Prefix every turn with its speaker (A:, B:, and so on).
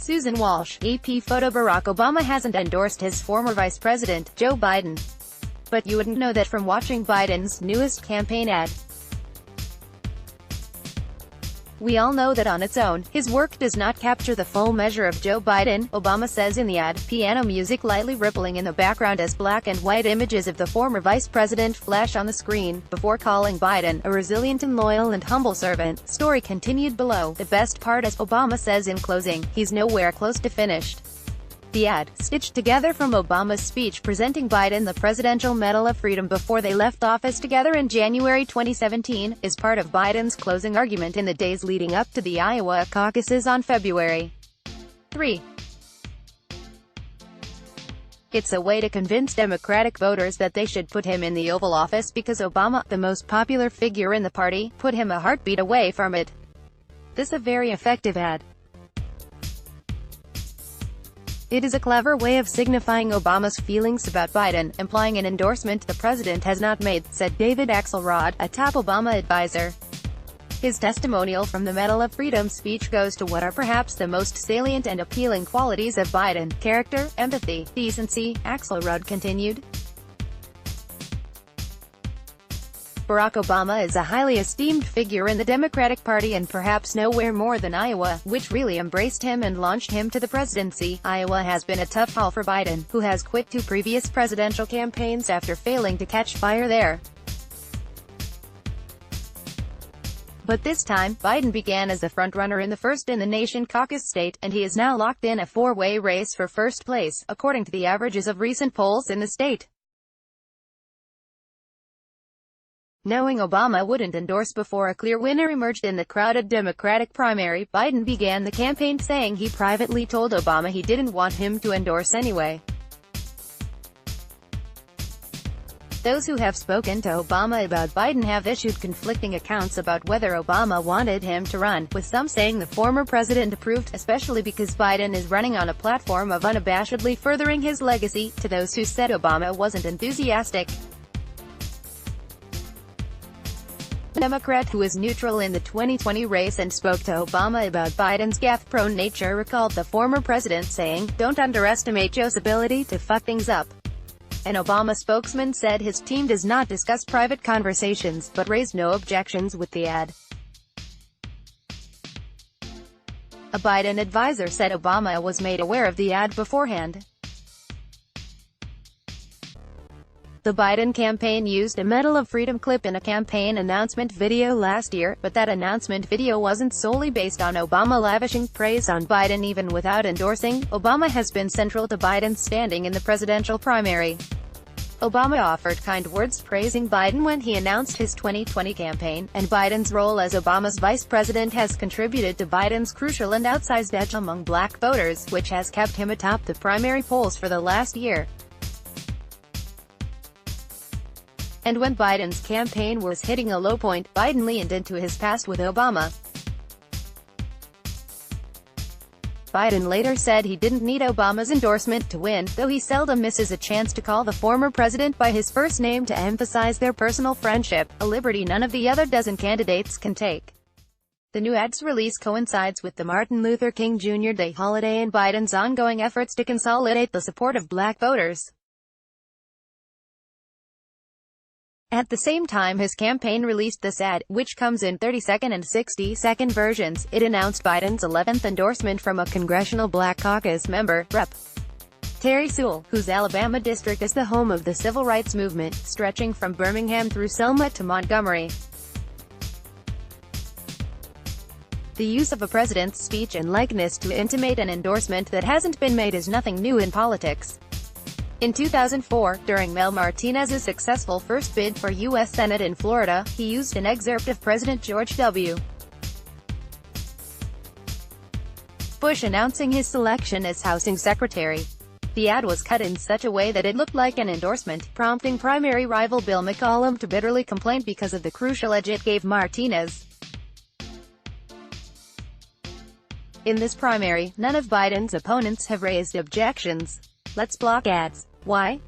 A: Susan Walsh, EP photo. Barack Obama hasn't endorsed his former vice president, Joe Biden. But you wouldn't know that from watching Biden's newest campaign ad. We all know that on its own, his work does not capture the full measure of Joe Biden, Obama says in the ad, piano music lightly rippling in the background as black and white images of the former vice president flash on the screen, before calling Biden a resilient and loyal and humble servant. Story continued below. The best part, as Obama says in closing, he's nowhere close to finished. The ad, stitched together from Obama's speech presenting Biden the Presidential Medal of Freedom before they left office together in January 2017, is part of Biden's closing argument in the days leading up to the Iowa caucuses on February 3. It's a way to convince Democratic voters that they should put him in the Oval Office because Obama, the most popular figure in the party, put him a heartbeat away from it. This is a very effective ad. It is a clever way of signifying Obama's feelings about Biden, implying an endorsement the president has not made, said David Axelrod, a top Obama advisor. His testimonial from the Medal of Freedom speech goes to what are perhaps the most salient and appealing qualities of Biden: character, empathy, decency, Axelrod continued. Barack Obama is a highly esteemed figure in the Democratic Party and perhaps nowhere more than Iowa, which really embraced him and launched him to the presidency. Iowa has been a tough haul for Biden, who has quit 2 previous presidential campaigns after failing to catch fire there. But this time, Biden began as a frontrunner in the first-in-the-nation caucus state, and he is now locked in a 4-way race for first place, according to the averages of recent polls in the state. Knowing Obama wouldn't endorse before a clear winner emerged in the crowded Democratic primary, Biden began the campaign saying he privately told Obama he didn't want him to endorse anyway. Those who have spoken to Obama about Biden have issued conflicting accounts about whether Obama wanted him to run, with some saying the former president approved, especially because Biden is running on a platform of unabashedly furthering his legacy, to those who said Obama wasn't enthusiastic. A Democrat who was neutral in the 2020 race and spoke to Obama about Biden's gaffe-prone nature recalled the former president saying, "Don't underestimate Joe's ability to fuck things up." An Obama spokesman said his team does not discuss private conversations, but raised no objections with the ad. A Biden advisor said Obama was made aware of the ad beforehand. The Biden campaign used a Medal of Freedom clip in a campaign announcement video last year, but that announcement video wasn't solely based on Obama lavishing praise on Biden even without endorsing. Obama has been central to Biden's standing in the presidential primary. Obama offered kind words praising Biden when he announced his 2020 campaign, and Biden's role as Obama's vice president has contributed to Biden's crucial and outsized edge among black voters, which has kept him atop the primary polls for the last year. And when Biden's campaign was hitting a low point, Biden leaned into his past with Obama. Biden later said he didn't need Obama's endorsement to win, though he seldom misses a chance to call the former president by his first name to emphasize their personal friendship, a liberty none of the other dozen candidates can take. The new ad's release coincides with the Martin Luther King Jr. Day holiday and Biden's ongoing efforts to consolidate the support of black voters. At the same time his campaign released this ad, which comes in 30-second and 60-second versions. It announced Biden's 11th endorsement from a Congressional Black Caucus member, Rep. Terry Sewell, whose Alabama district is the home of the civil rights movement, stretching from Birmingham through Selma to Montgomery. The use of a president's speech and likeness to intimate an endorsement that hasn't been made is nothing new in politics. In 2004, during Mel Martinez's successful first bid for U.S. Senate in Florida, he used an excerpt of President George W. Bush announcing his selection as Housing Secretary. The ad was cut in such a way that it looked like an endorsement, prompting primary rival Bill McCollum to bitterly complain because of the crucial edge it gave Martinez. In this primary, none of Biden's opponents have raised objections. Let's block ads. Why?